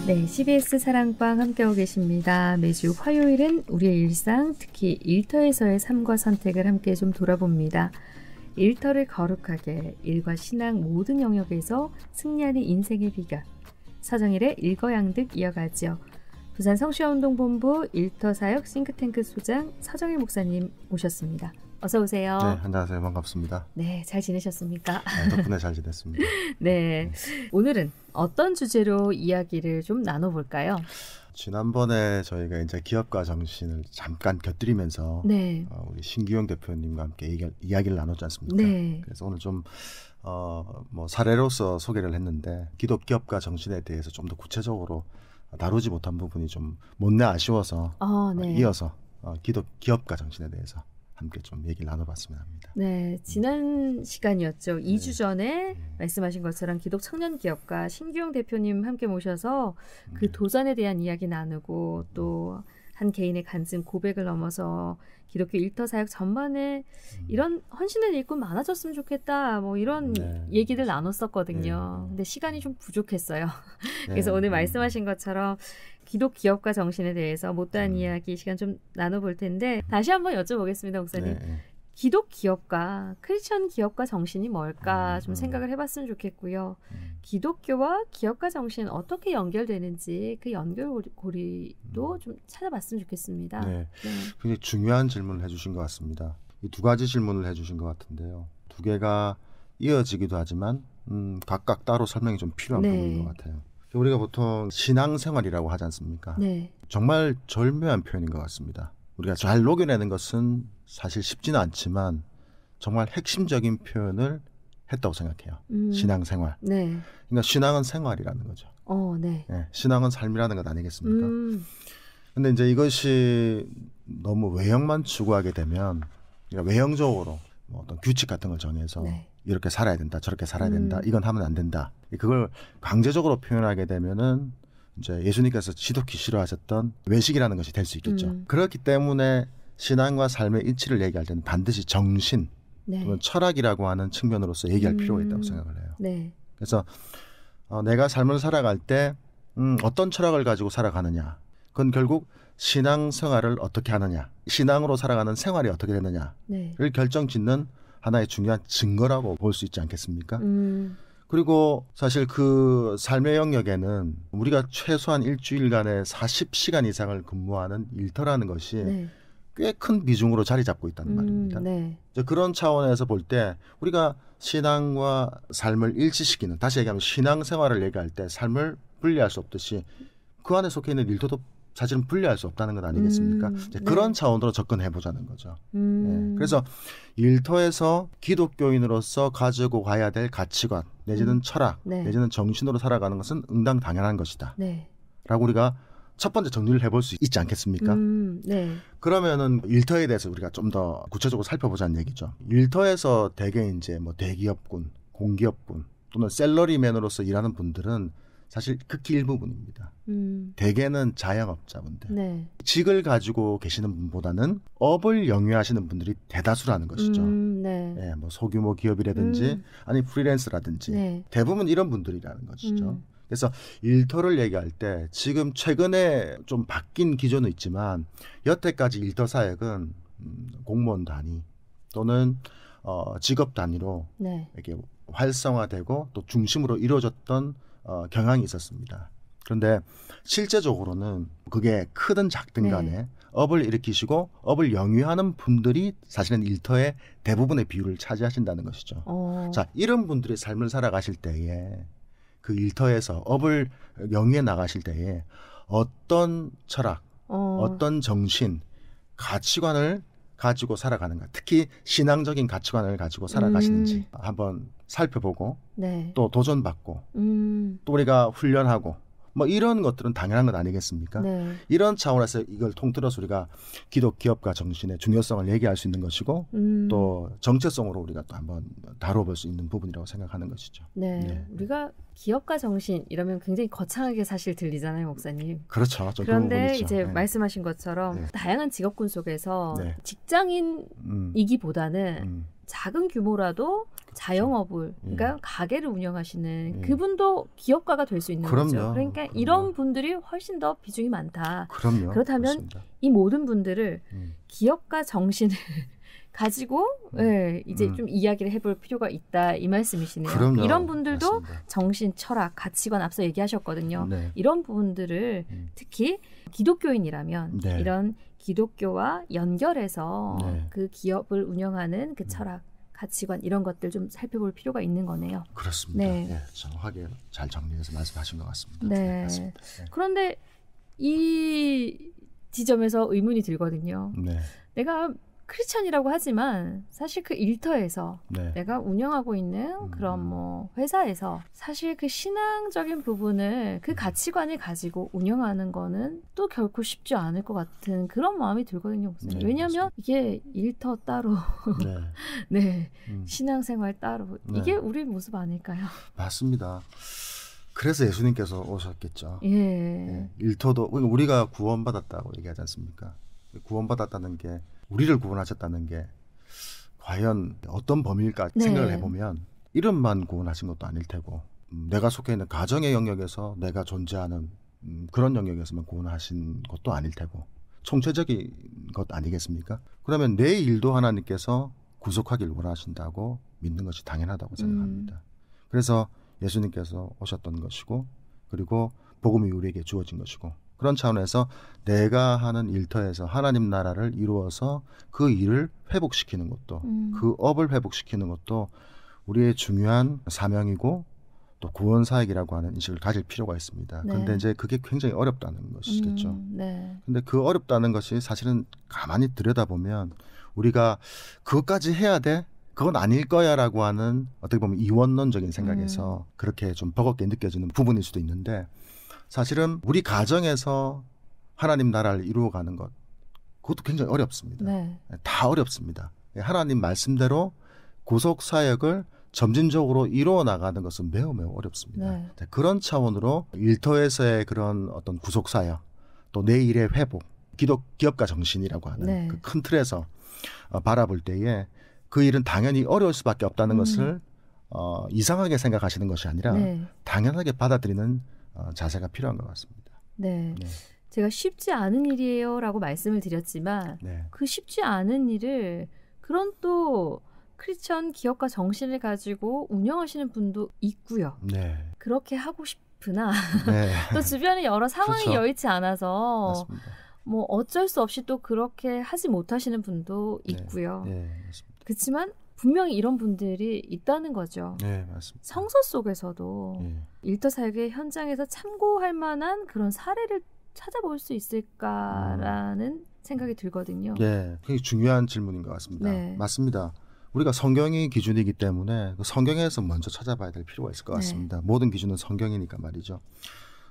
네, CBS 사랑방 함께하고 계십니다. 매주 화요일은 우리의 일상, 특히 일터에서의 삶과 선택을 함께 좀 돌아봅니다. 일터를 거룩하게, 일과 신앙 모든 영역에서 승리하는 인생의 비결. 서정일의 일거양득 이어가죠. 부산 성시화운동본부 일터사역 싱크탱크 소장 서정일 목사님 모셨습니다. 어서 오세요. 네, 안녕하세요. 반갑습니다. 네, 잘 지내셨습니까? 네, 덕분에 잘 지냈습니다. 네, 오늘은 어떤 주제로 이야기를 좀 나눠볼까요? 지난번에 저희가 이제 기업가 정신을 잠깐 곁들이면서 네. 우리 신기용 대표님과 함께 이야기를 나눴지 않습니까? 네. 그래서 오늘 좀 뭐 사례로서 소개를 했는데 기독 기업가 정신에 대해서 좀 더 구체적으로 다루지 못한 부분이 좀 못내 아쉬워서 네. 이어서 기독 기업가 정신에 대해서 함께 좀 얘기를 나눠봤으면 합니다. 네, 지난 시간이었죠. 2주 전에 말씀하신 것처럼 기독 청년 기업가 신기용 대표님 함께 모셔서 그 도전에 대한 이야기 나누고 또 한 개인의 간증 고백을 넘어서 기독교 일터 사역 전반에 이런 헌신의 일꾼 많아졌으면 좋겠다 뭐 이런 얘기를 나눴었거든요. 근데 시간이 좀 부족했어요. 그래서 오늘 말씀하신 것처럼 기독 기업가 정신에 대해서 못다한 이야기 시간 좀 나눠볼 텐데 다시 한번 여쭤보겠습니다, 목사님. 기독 기업가, 크리스천 기업가 정신이 뭘까 좀 생각을 해봤으면 좋겠고요. 기독교와 기업가 정신 어떻게 연결되는지 그 연결고리도 좀 찾아봤으면 좋겠습니다. 네, 굉장히 중요한 질문을 해주신 것 같습니다. 이 두 가지 질문을 해주신 것 같은데요. 두 개가 이어지기도 하지만 각각 따로 설명이 좀 필요한 부분인 것 같아요. 우리가 보통 신앙생활이라고 하지 않습니까? 네. 정말 절묘한 표현인 것 같습니다. 우리가 잘 녹여내는 것은 사실 쉽지는 않지만 정말 핵심적인 표현을 했다고 생각해요. 신앙생활. 네. 그러니까 신앙은 생활이라는 거죠. 네. 네, 신앙은 삶이라는 것 아니겠습니까? 근데 이제 이것이 너무 외형만 추구하게 되면 그러니까 외형적으로 뭐 어떤 규칙 같은 걸 정해서 이렇게 살아야 된다, 저렇게 살아야 된다, 이건 하면 안 된다. 그걸 강제적으로 표현하게 되면은 이제 예수님께서 지독히 싫어하셨던 외식이라는 것이 될 수 있겠죠. 그렇기 때문에 신앙과 삶의 일치를 얘기할 때는 반드시 정신 또는 철학이라고 하는 측면으로서 얘기할 필요가 있다고 생각을 해요. 네. 그래서 내가 삶을 살아갈 때 어떤 철학을 가지고 살아가느냐, 그건 결국 신앙생활을 어떻게 하느냐, 신앙으로 살아가는 생활이 어떻게 되느냐를 결정짓는 하나의 중요한 증거라고 볼 수 있지 않겠습니까? 그리고 사실 그 삶의 영역에는 우리가 최소한 일주일간에 40시간 이상을 근무하는 일터라는 것이 꽤 큰 비중으로 자리 잡고 있다는 말입니다. 그런 차원에서 볼 때 우리가 신앙과 삶을 일치시키는, 다시 얘기하면 신앙생활을 얘기할 때 삶을 분리할 수 없듯이 그 안에 속해 있는 일터도 사실은 분리할 수 없다는 것 아니겠습니까? 그런 차원으로 접근해보자는 거죠. 그래서 일터에서 기독교인으로서 가지고 가야 될 가치관 내지는 철학 내지는 정신으로 살아가는 것은 응당 당연한 것이다 라고 우리가 첫 번째 정리를 해볼 수 있지 않겠습니까? 그러면은 일터에 대해서 우리가 좀 더 구체적으로 살펴보자는 얘기죠. 일터에서 대개 이제 뭐 대기업군, 공기업군 또는 샐러리맨으로서 일하는 분들은 사실 극히 일부분입니다. 대개는 자영업자분들. 직을 가지고 계시는 분보다는 업을 영위하시는 분들이 대다수라는 것이죠. 뭐 소규모 기업이라든지 아니 프리랜서라든지 대부분 이런 분들이라는 것이죠. 그래서 일터를 얘기할 때 지금 최근에 좀 바뀐 기조는 있지만 여태까지 일터 사역은 공무원 단위 또는 직업 단위로 이렇게 활성화되고 또 중심으로 이루어졌던 경향이 있었습니다. 그런데 실제적으로는 그게 크든 작든 간에 업을 일으키시고 업을 영위하는 분들이 사실은 일터의 대부분의 비율을 차지하신다는 것이죠. 자, 이런 분들의 삶을 살아가실 때에 그 일터에서 업을 영위해 나가실 때에 어떤 철학, 어떤 정신, 가치관을 가지고 살아가는가, 특히 신앙적인 가치관을 가지고 살아가시는지 한번 살펴보고 또 도전받고 또 우리가 훈련하고 뭐 이런 것들은 당연한 것 아니겠습니까? 이런 차원에서 이걸 통틀어서 우리가 기독 기업가 정신의 중요성을 얘기할 수 있는 것이고 또 정체성으로 우리가 또 한번 다뤄볼 수 있는 부분이라고 생각하는 것이죠. 우리가 기업가 정신 이러면 굉장히 거창하게 사실 들리잖아요, 목사님. 그렇죠. 좀 그런데 이제 말씀하신 것처럼 다양한 직업군 속에서 직장인이기보다는 작은 규모라도 자영업을 그러니까 가게를 운영하시는 그분도 기업가가 될 수 있는 거죠. 그러니까 이런 분들이 훨씬 더 비중이 많다. 그렇다면 그렇습니다. 이 모든 분들을 기업가 정신을 가지고 이제 좀 이야기를 해볼 필요가 있다 이 말씀이시네요. 이런 분들도 맞습니다. 정신, 철학, 가치관 앞서 얘기하셨거든요. 네. 이런 부분들을 특히 기독교인이라면 네. 이런 기독교와 연결해서 네. 그 기업을 운영하는 그 철학, 가치관 이런 것들 좀 살펴볼 필요가 있는 거네요. 그렇습니다. 네. 예, 정확하게 잘 정리해서 말씀하신 것 같습니다. 네. 맞습니다. 네. 그런데 이 지점에서 의문이 들거든요. 네. 내가 크리스천이라고 하지만 사실 그 일터에서 네. 내가 운영하고 있는 그런 뭐 회사에서 사실 그 신앙적인 부분을 그 가치관을 가지고 운영하는 거는 또 결코 쉽지 않을 것 같은 그런 마음이 들거든요. 목사님. 네, 왜냐하면 맞습니다. 이게 일터 따로 네. 네, 신앙생활 따로 네. 이게 우리 모습 아닐까요? 맞습니다. 그래서 예수님께서 오셨겠죠. 예. 예, 일터도 우리가 구원받았다고 얘기하지 않습니까? 구원받았다는 게 우리를 구원하셨다는 게 과연 어떤 범위일까 네. 생각을 해보면 이름만 구원하신 것도 아닐 테고 내가 속해 있는 가정의 영역에서 내가 존재하는 그런 영역에서만 구원하신 것도 아닐 테고 총체적인 것 아니겠습니까? 그러면 내 일도 하나님께서 구속하길 원하신다고 믿는 것이 당연하다고 생각합니다. 그래서 예수님께서 오셨던 것이고 그리고 복음이 우리에게 주어진 것이고 그런 차원에서 내가 하는 일터에서 하나님 나라를 이루어서 그 일을 회복시키는 것도 그 업을 회복시키는 것도 우리의 중요한 사명이고 또 구원사역이라고 하는 인식을 가질 필요가 있습니다. 네. 그런데 이제 그게 굉장히 어렵다는 것이겠죠. 네. 근데 그 어렵다는 것이 사실은 가만히 들여다보면 우리가 그것까지 해야 돼? 그건 아닐 거야 라고 하는 어떻게 보면 이원론적인 생각에서 그렇게 좀 버겁게 느껴지는 부분일 수도 있는데 사실은 우리 가정에서 하나님 나라를 이루어가는 것 그것도 굉장히 어렵습니다. 네. 다 어렵습니다. 하나님 말씀대로 구속사역을 점진적으로 이루어 나가는 것은 매우 어렵습니다. 네. 그런 차원으로 일터에서의 그런 어떤 구속사역 또 내 일의 회복 기업가 정신이라고 하는 네. 그 큰 틀에서 바라볼 때에 그 일은 당연히 어려울 수밖에 없다는 것을 이상하게 생각하시는 것이 아니라 네. 당연하게 받아들이는 자세가 필요한 것 같습니다. 네. 네. 제가 쉽지 않은 일이에요 라고 말씀을 드렸지만 네. 그 쉽지 않은 일을 그런 또 크리스천 기업가 정신을 가지고 운영하시는 분도 있고요. 네. 그렇게 하고 싶으나 네. 또 주변에 여러 상황이 그렇죠. 여의치 않아서 맞습니다. 뭐 어쩔 수 없이 또 그렇게 하지 못하시는 분도 있고요. 네. 맞습니다. 그렇지만 분명히 이런 분들이 있다는 거죠. 네, 맞습니다. 성서 속에서도 네. 일터 사역의 현장에서 참고할 만한 그런 사례를 찾아볼 수 있을까라는 생각이 들거든요. 네, 굉장히 중요한 질문인 것 같습니다. 네. 맞습니다. 우리가 성경이 기준이기 때문에 그 성경에서 먼저 찾아봐야 될 필요가 있을 것 같습니다. 네. 모든 기준은 성경이니까 말이죠.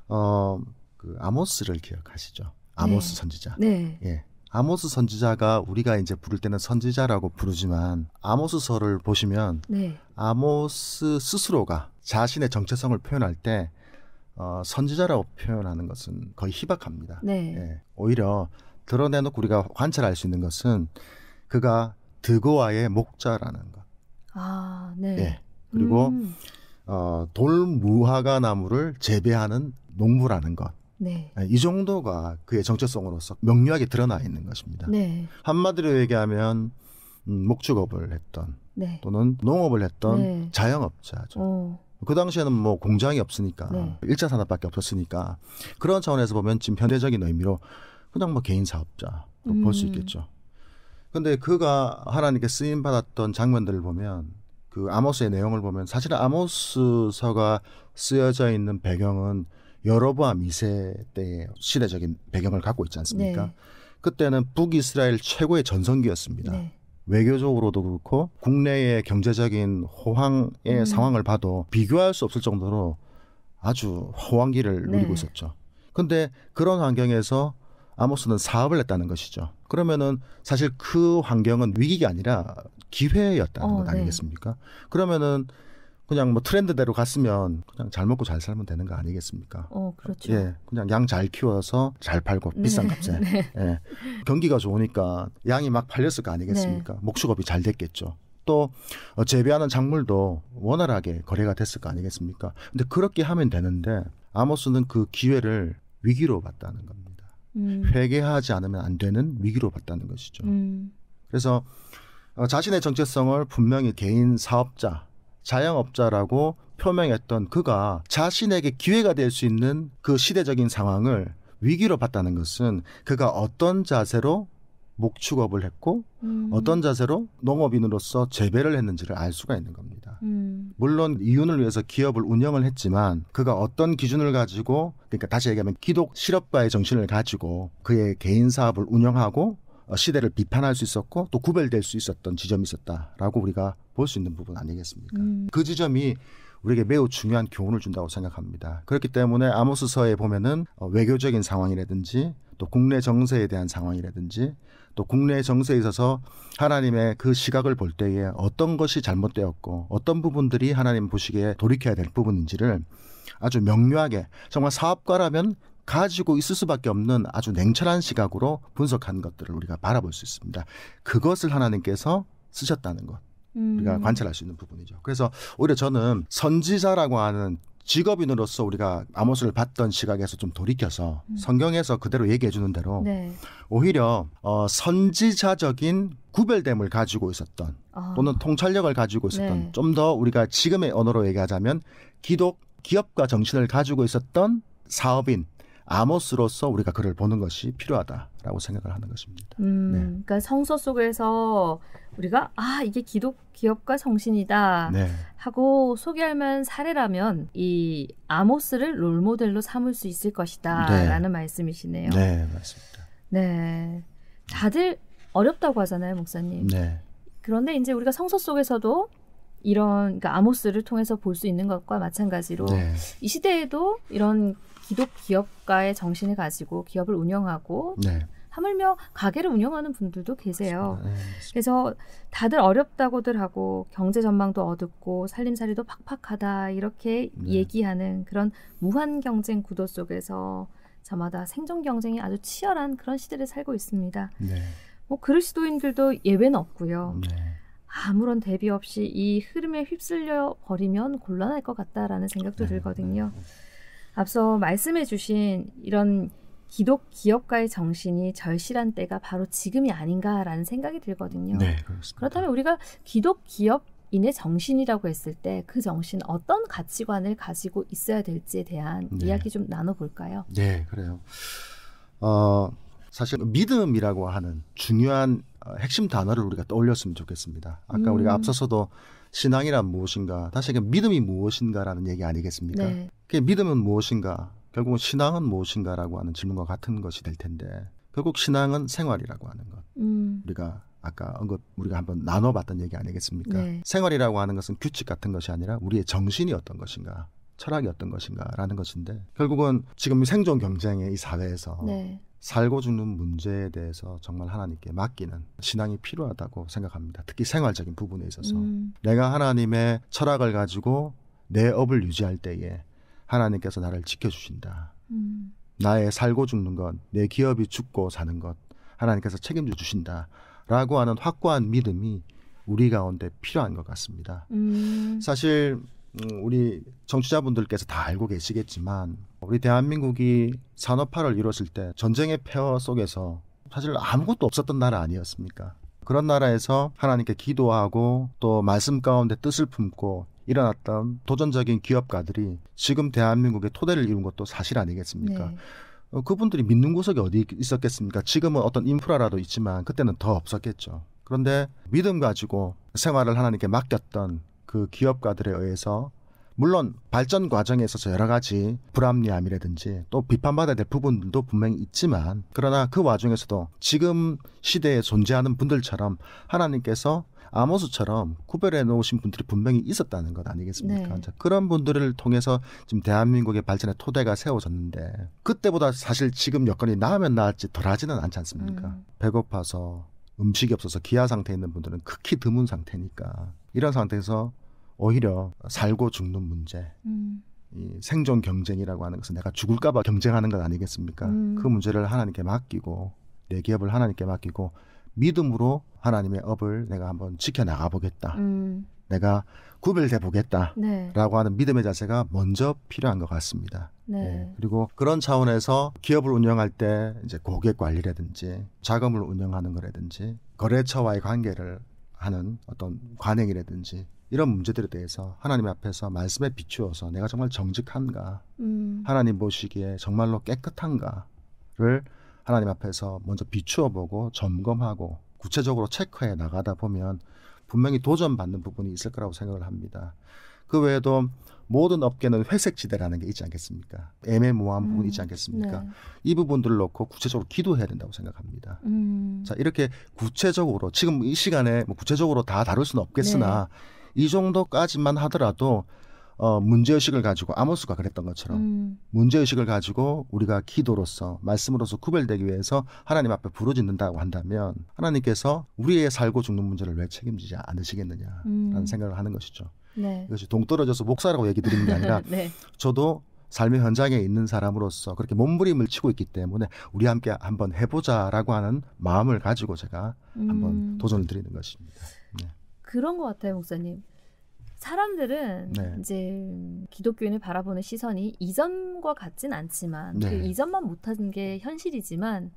그 아모스를 기억하시죠? 아모스 네. 선지자. 네. 예. 아모스 선지자가 우리가 이제 부를 때는 선지자라고 부르지만 아모스서를 보시면 네. 아모스 스스로가 자신의 정체성을 표현할 때 선지자라고 표현하는 것은 거의 희박합니다. 네. 예. 오히려 드러내놓고 우리가 관찰할 수 있는 것은 그가 드고아의 목자라는 것. 아, 네. 예. 그리고 돌무화과 나무를 재배하는 농부라는 것. 네. 이 정도가 그의 정체성으로서 명료하게 드러나 있는 것입니다. 네. 한마디로 얘기하면 목축업을 했던 네. 또는 농업을 했던 네. 자영업자죠. 그 당시에는 뭐 공장이 없으니까 네. 1차 산업밖에 없었으니까 그런 차원에서 보면 지금 현대적인 의미로 그냥 뭐 개인 사업자로 볼 수 있겠죠. 근데 그가 하나님께 쓰임 받았던 장면들을 보면 그 아모스의 내용을 보면 사실은 아모스서가 쓰여져 있는 배경은 여로보암 2세 때의 시대적인 배경을 갖고 있지 않습니까? 네. 그때는 북이스라엘 최고의 전성기였습니다. 네. 외교적으로도 그렇고 국내의 경제적인 호황의 상황을 봐도 비교할 수 없을 정도로 아주 호황기를 누리고 네. 있었죠. 근데 그런 환경에서 아모스는 사업을 했다는 것이죠. 그러면은 사실 그 환경은 위기가 아니라 기회였다는 것 아니겠습니까? 네. 그러면은 그냥 뭐 트렌드대로 갔으면 그냥 잘 먹고 잘 살면 되는 거 아니겠습니까? 그렇죠. 예, 그냥 양 잘 키워서 잘 팔고 비싼 값에. 네. 예, 경기가 좋으니까 양이 막 팔렸을 거 아니겠습니까? 네. 목축업이 잘 됐겠죠. 또 재배하는 작물도 원활하게 거래가 됐을 거 아니겠습니까? 근데 그렇게 하면 되는데 아모스는 그 기회를 위기로 봤다는 겁니다. 회개하지 않으면 안 되는 위기로 봤다는 것이죠. 그래서 자신의 정체성을 분명히 개인 사업자, 자영업자라고 표명했던 그가 자신에게 기회가 될 수 있는 그 시대적인 상황을 위기로 봤다는 것은 그가 어떤 자세로 목축업을 했고 어떤 자세로 농업인으로서 재배를 했는지를 알 수가 있는 겁니다. 물론 이윤을 위해서 기업을 운영을 했지만 그가 어떤 기준을 가지고, 그러니까 다시 얘기하면 기독 실업가의 정신을 가지고 그의 개인 사업을 운영하고 시대를 비판할 수 있었고 또 구별될 수 있었던 지점이 있었다라고 우리가 볼 수 있는 부분 아니겠습니까? 그 지점이 우리에게 매우 중요한 교훈을 준다고 생각합니다. 그렇기 때문에 아모스서에 보면은 외교적인 상황이라든지 또 국내 정세에 대한 상황이라든지 또 국내 정세에 있어서 하나님의 그 시각을 볼 때에 어떤 것이 잘못되었고 어떤 부분들이 하나님 보시기에 돌이켜야 될 부분인지를 아주 명료하게, 정말 사업가라면 가지고 있을 수밖에 없는 아주 냉철한 시각으로 분석한 것들을 우리가 바라볼 수 있습니다. 그것을 하나님께서 쓰셨다는 것, 우리가 관찰할 수 있는 부분이죠. 그래서 오히려 저는 선지자라고 하는 직업인으로서 우리가 아모스를 봤던 시각에서 좀 돌이켜서 성경에서 그대로 얘기해 주는 대로 네. 오히려 선지자적인 구별됨을 가지고 있었던 또는 통찰력을 가지고 있었던 네. 좀 더 우리가 지금의 언어로 얘기하자면 기독 기업가 정신을 가지고 있었던 사업인 아모스로서 우리가 그를 보는 것이 필요하다라고 생각을 하는 것입니다. 네. 그러니까 성서 속에서 우리가 이게 기독 기업가 정신이다 네. 하고 소개할 만한 사례라면 이 아모스를 롤모델로 삼을 수 있을 것이다 네. 라는 말씀이시네요. 네, 맞습니다. 네, 다들 어렵다고 하잖아요, 목사님. 네. 그런데 이제 우리가 성서 속에서도 이런 그러니까 아모스를 통해서 볼 수 있는 것과 마찬가지로 네. 이 시대에도 이런 기독 기업가의 정신을 가지고 기업을 운영하고 네. 하물며 가게를 운영하는 분들도 계세요. 네, 그래서 다들 어렵다고들 하고 경제 전망도 어둡고 살림살이도 팍팍하다 이렇게 네. 얘기하는 그런 무한 경쟁 구도 속에서 저마다 생존 경쟁이 아주 치열한 그런 시대를 살고 있습니다. 네. 뭐 그리스도인들도 예외는 없고요. 네. 아무런 대비 없이 이 흐름에 휩쓸려 버리면 곤란할 것 같다라는 생각도 들거든요. 앞서 말씀해 주신 이런 기독 기업가의 정신이 절실한 때가 바로 지금이 아닌가라는 생각이 들거든요. 네, 그렇습니다. 그렇다면 우리가 기독 기업인의 정신이라고 했을 때 그 정신 어떤 가치관을 가지고 있어야 될지에 대한 네. 이야기 좀 나눠볼까요? 네, 그래요. 사실 믿음이라고 하는 중요한 핵심 단어를 우리가 떠올렸으면 좋겠습니다. 아까 우리가 앞서서도 신앙이란 무엇인가, 다시 얘기하면 믿음이 무엇인가라는 얘기 아니겠습니까? 네. 믿음은 무엇인가, 결국은 신앙은 무엇인가라고 하는 질문과 같은 것이 될 텐데 결국 신앙은 생활이라고 하는 것. 우리가 아까 우리가 한번 나눠봤던 얘기 아니겠습니까? 네. 생활이라고 하는 것은 규칙 같은 것이 아니라 우리의 정신이 어떤 것인가, 철학이 어떤 것인가라는 것인데 결국은 지금 생존 경쟁의 이 사회에서 네. 살고 죽는 문제에 대해서 정말 하나님께 맡기는 신앙이 필요하다고 생각합니다. 특히 생활적인 부분에 있어서 내가 하나님의 철학을 가지고 내 업을 유지할 때에 하나님께서 나를 지켜주신다. 나의 살고 죽는 것, 내 기업이 죽고 사는 것 하나님께서 책임져 주신다 라고 하는 확고한 믿음이 우리 가운데 필요한 것 같습니다. 사실 우리 정치자분들께서 다 알고 계시겠지만 우리 대한민국이 산업화를 이뤘을 때 전쟁의 폐허 속에서 사실 아무것도 없었던 나라 아니었습니까? 그런 나라에서 하나님께 기도하고 또 말씀 가운데 뜻을 품고 일어났던 도전적인 기업가들이 지금 대한민국의 토대를 이룬 것도 사실 아니겠습니까? 네. 그분들이 믿는 구석이 어디 있었겠습니까? 지금은 어떤 인프라라도 있지만 그때는 더 없었겠죠. 그런데 믿음 가지고 생활을 하나님께 맡겼던 그 기업가들에 의해서 물론 발전 과정에 있어서 여러 가지 불합리함이라든지 또 비판받아야 될 부분들도 분명히 있지만 그러나 그 와중에서도 지금 시대에 존재하는 분들처럼 하나님께서 아모스처럼 구별해 놓으신 분들이 분명히 있었다는 것 아니겠습니까? 네. 그런 분들을 통해서 지금 대한민국의 발전의 토대가 세워졌는데 그때보다 사실 지금 여건이 나으면 나을지 덜하지는 않지 않습니까? 배고파서 음식이 없어서 기아 상태에 있는 분들은 극히 드문 상태니까 이런 상태에서 오히려 살고 죽는 문제, 이 생존 경쟁이라고 하는 것은 내가 죽을까 봐 경쟁하는 것 아니겠습니까? 그 문제를 하나님께 맡기고 내 기업을 하나님께 맡기고 믿음으로 하나님의 업을 내가 한번 지켜나가 보겠다. 내가 구별돼 보겠다라고 네. 하는 믿음의 자세가 먼저 필요한 것 같습니다. 네. 네. 그리고 그런 차원에서 기업을 운영할 때 이제 고객 관리라든지 자금을 운영하는 거라든지 거래처와의 관계를 하는 어떤 관행이라든지 이런 문제들에 대해서 하나님 앞에서 말씀에 비추어서 내가 정말 정직한가, 하나님 보시기에 정말로 깨끗한가를 하나님 앞에서 먼저 비추어 보고 점검하고 구체적으로 체크해 나가다 보면 분명히 도전받는 부분이 있을 거라고 생각을 합니다. 그 외에도 모든 업계는 회색지대라는 게 있지 않겠습니까? 애매모호한 부분이 있지 않겠습니까? 네. 이 부분들을 놓고 구체적으로 기도해야 된다고 생각합니다. 자, 이렇게 구체적으로 지금 이 시간에 뭐 구체적으로 다 다룰 수는 없겠으나 이 정도까지만 하더라도 문제의식을 가지고 아모스가 그랬던 것처럼 문제의식을 가지고 우리가 기도로서 말씀으로서 구별되기 위해서 하나님 앞에 부르짖는다고 한다면 하나님께서 우리의 살고 죽는 문제를 왜 책임지지 않으시겠느냐라는 생각을 하는 것이죠. 네. 이것이 동떨어져서 목사라고 얘기 드리는 게 아니라 네. 저도 삶의 현장에 있는 사람으로서 그렇게 몸부림을 치고 있기 때문에 우리 함께 한번 해보자라고 하는 마음을 가지고 제가 한번 도전을 드리는 것입니다. 네. 그런 것 같아요, 목사님. 사람들은 네. 이제 기독교인을 바라보는 시선이 이전과 같진 않지만 네. 그 이전만 못하는 게 현실이지만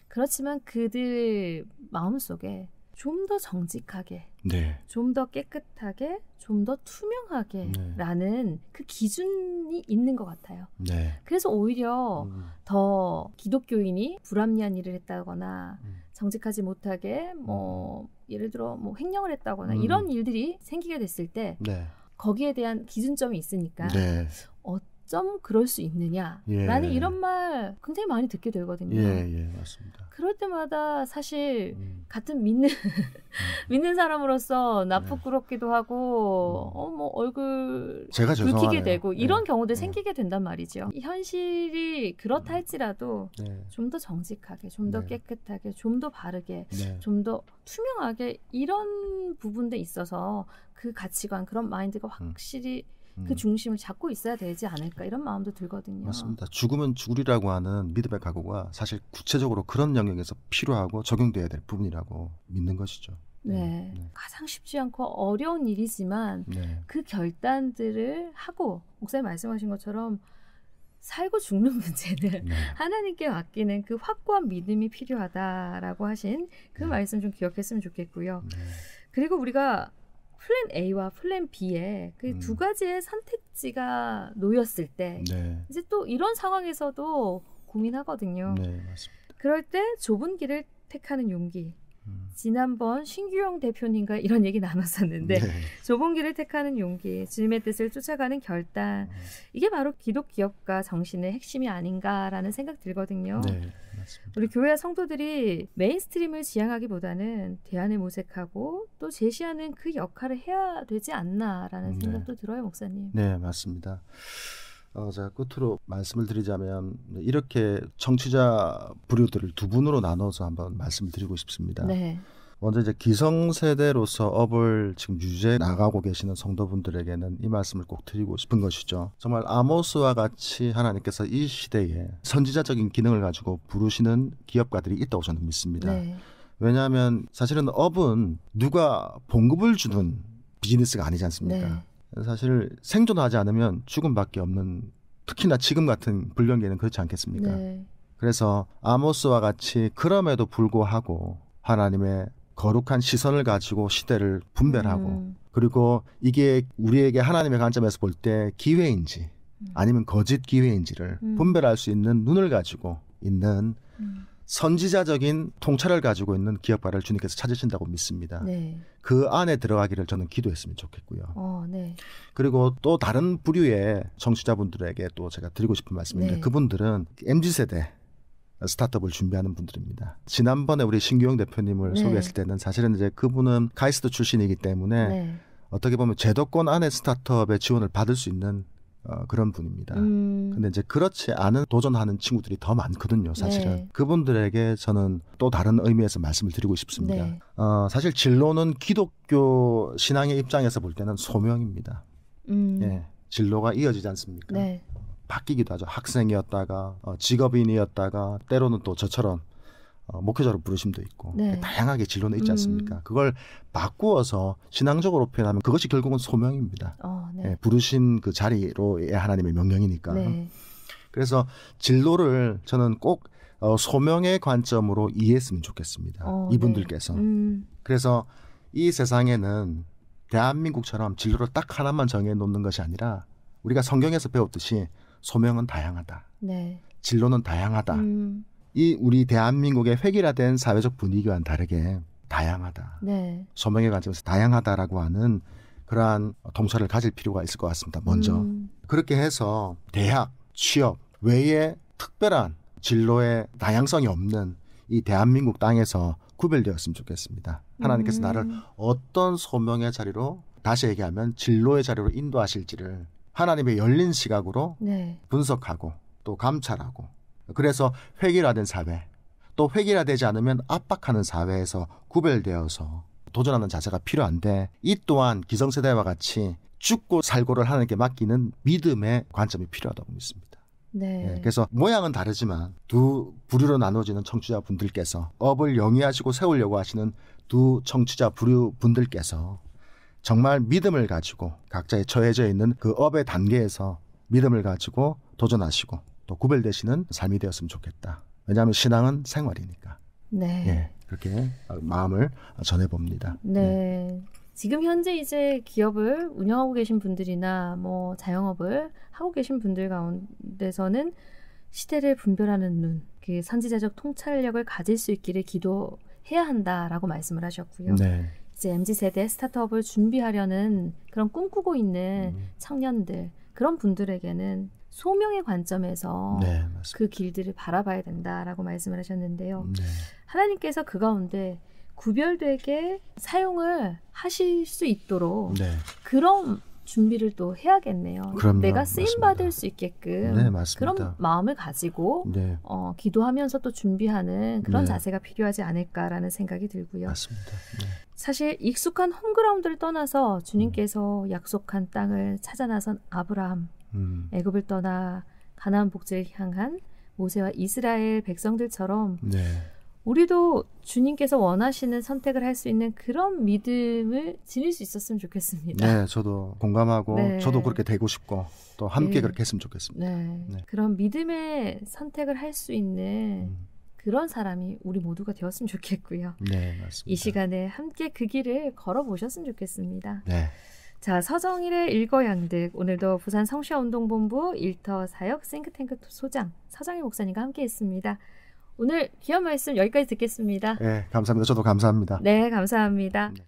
그렇지만 그들 마음속에 좀 더 정직하게, 네. 좀 더 깨끗하게, 좀 더 투명하게 네. 라는 그 기준이 있는 것 같아요. 네. 그래서 오히려 더 기독교인이 불합리한 일을 했다거나 정직하지 못하게 뭐 예를 들어 뭐 횡령을 했다거나 이런 일들이 생기게 됐을 때 네. 거기에 대한 기준점이 있으니까 네. 어쩜 그럴 수 있느냐라는 이런 말 굉장히 많이 듣게 되거든요. 예, 맞습니다. 그럴 때마다 사실 같은 믿는 사람으로서 나 부끄럽기도 하고 뭐 얼굴 제가 붉히게 죄송하네요. 되고 이런 경우들 생기게 된단 말이죠. 현실이 그렇다 할지라도 네. 좀 더 정직하게, 좀 더 네. 깨끗하게, 좀 더 바르게, 네. 좀 더 투명하게 이런 부분에 있어서 그 가치관, 그런 마인드가 확실히 그 중심을 잡고 있어야 되지 않을까 이런 마음도 들거든요. 맞습니다. 죽으면 죽으리라고 하는 믿음의 각오가 사실 구체적으로 그런 영역에서 필요하고 적용돼야 될 부분이라고 믿는 것이죠. 네. 가장 쉽지 않고 어려운 일이지만 그 결단들을 하고 목사님 말씀하신 것처럼 살고 죽는 문제는 하나님께 맡기는 그 확고한 믿음이 필요하다라고 하신 그 말씀 좀 기억했으면 좋겠고요. 그리고 우리가 플랜 A와 플랜 B의 그 두 가지의 선택지가 놓였을 때 이제 또 이런 상황에서도 고민하거든요. 네, 맞습니다. 그럴 때 좁은 길을 택하는 용기. 지난번 신규영 대표님과 이런 얘기 나눴었는데 좁은 길을 택하는 용기, 주님의 뜻을 쫓아가는 결단, 이게 바로 기독 기업가 정신의 핵심이 아닌가라는 생각 들거든요. 네, 맞습니다. 우리 교회 성도들이 메인스트림을 지향하기보다는 대안을 모색하고 또 제시하는 그 역할을 해야 되지 않나라는 생각도 들어요, 목사님. 네, 맞습니다. 제가 끝으로 말씀을 드리자면 이렇게 청취자 부류들을 두 분으로 나눠서 한번 말씀을 드리고 싶습니다. 네. 먼저 이제 기성세대로서 업을 지금 유지해 나가고 계시는 성도분들에게는 이 말씀을 꼭 드리고 싶은 것이죠. 정말 아모스와 같이 하나님께서 이 시대에 선지자적인 기능을 가지고 부르시는 기업가들이 있다고 저는 믿습니다. 네. 왜냐하면 사실은 업은 누가 봉급을 주는 비즈니스가 아니지 않습니까? 네. 사실 생존하지 않으면 죽음밖에 없는, 특히나 지금 같은 불경기에는 그렇지 않겠습니까? 네. 그래서 아모스와 같이 그럼에도 불구하고 하나님의 거룩한 시선을 가지고 시대를 분별하고 그리고 이게 우리에게 하나님의 관점에서 볼 때 기회인지 아니면 거짓 기회인지를 분별할 수 있는 눈을 가지고 있는 선지자적인 통찰을 가지고 있는 기업가를 주님께서 찾으신다고 믿습니다. 네. 그 안에 들어가기를 저는 기도했으면 좋겠고요. 네. 그리고 또 다른 부류의 청취자분들에게 또 제가 드리고 싶은 말씀인데 그분들은 MZ세대 스타트업을 준비하는 분들입니다. 지난번에 우리 신규영 대표님을 소개했을 때는 사실은 이제 그분은 카이스트 출신이기 때문에 어떻게 보면 제도권 안에 스타트업의 지원을 받을 수 있는 그런 분입니다. 근데 이제 그렇지 않은 도전하는 친구들이 더 많거든요, 사실은. 그분들에게 저는 또 다른 의미에서 말씀을 드리고 싶습니다. 사실 진로는 기독교 신앙의 입장에서 볼 때는 소명입니다. 진로가 이어지지 않습니까? 바뀌기도 하죠. 학생이었다가 직업인이었다가 때로는 또 저처럼 목회자로 부르심도 있고 네. 다양하게 진로는 있지 않습니까? 그걸 바꾸어서 신앙적으로 표현하면 그것이 결국은 소명입니다. 네. 예, 부르신 그 자리로의 하나님의 명령이니까. 네. 그래서 진로를 저는 꼭 소명의 관점으로 이해했으면 좋겠습니다. 이분들께서. 네. 그래서 이 세상에는 대한민국처럼 진로를 딱 하나만 정해놓는 것이 아니라 우리가 성경에서 배웠듯이 소명은 다양하다. 네. 진로는 다양하다. 이 우리 대한민국의 획일화된 사회적 분위기와는 다르게 다양하다. 네. 소명의 관점에서 다양하다라고 하는 그러한 통찰을 가질 필요가 있을 것 같습니다. 먼저. 그렇게 해서 대학, 취업 외에 특별한 진로의 다양성이 없는 이 대한민국 땅에서 구별되었으면 좋겠습니다. 하나님께서 나를 어떤 소명의 자리로, 다시 얘기하면 진로의 자리로 인도하실지를 하나님의 열린 시각으로 네. 분석하고 또 감찰하고, 그래서 획일화된 사회, 또 획일화되지 않으면 압박하는 사회에서 구별되어서 도전하는 자세가 필요한데, 이 또한 기성세대와 같이 죽고 살고를 하나님께 맡기는 믿음의 관점이 필요하다고 믿습니다. 네. 예, 그래서 모양은 다르지만 두 부류로 나눠지는 청취자분들께서, 업을 영위하시고 세우려고 하시는 두 청취자 부류분들께서 정말 믿음을 가지고 각자에 처해져 있는 그 업의 단계에서 믿음을 가지고 도전하시고 또 구별되시는 삶이 되었으면 좋겠다. 왜냐하면 신앙은 생활이니까. 네. 예, 그렇게 마음을 전해봅니다. 네. 지금 현재 이제 기업을 운영하고 계신 분들이나 뭐 자영업을 하고 계신 분들 가운데서는 시대를 분별하는 눈, 그 선지자적 통찰력을 가질 수 있기를 기도해야 한다라고 말씀을 하셨고요. 네. 이제 MZ세대 스타트업을 준비하려는 그런 꿈꾸고 있는 청년들, 그런 분들에게는 소명의 관점에서 네, 그 길들을 바라봐야 된다라고 말씀을 하셨는데요. 네. 하나님께서 그 가운데 구별되게 사용을 하실 수 있도록 네. 그런 준비를 또 해야겠네요. 그럼요. 내가 쓰임받을 맞습니다. 수 있게끔 네, 맞습니다. 그런 마음을 가지고 네. 기도하면서 또 준비하는 그런 네. 자세가 필요하지 않을까라는 생각이 들고요. 맞습니다. 네. 사실 익숙한 홈그라운드를 떠나서 주님께서 약속한 땅을 찾아 나선 아브라함, 애굽을 떠나 가나안 복지를 향한 모세와 이스라엘 백성들처럼 네. 우리도 주님께서 원하시는 선택을 할 수 있는 그런 믿음을 지닐 수 있었으면 좋겠습니다. 네, 저도 공감하고 네. 저도 그렇게 되고 싶고 또 함께 네. 그렇게 했으면 좋겠습니다. 네. 네. 그런 믿음의 선택을 할 수 있는 그런 사람이 우리 모두가 되었으면 좋겠고요. 네, 맞습니다. 이 시간에 함께 그 길을 걸어보셨으면 좋겠습니다. 네. 자, 서정일의 일거양득, 오늘도 부산 성시아운동본부 일터 사역 싱크탱크 소장 서정일 목사님과 함께했습니다. 오늘 귀한 말씀 여기까지 듣겠습니다. 네, 감사합니다. 저도 감사합니다. 네, 감사합니다. 네.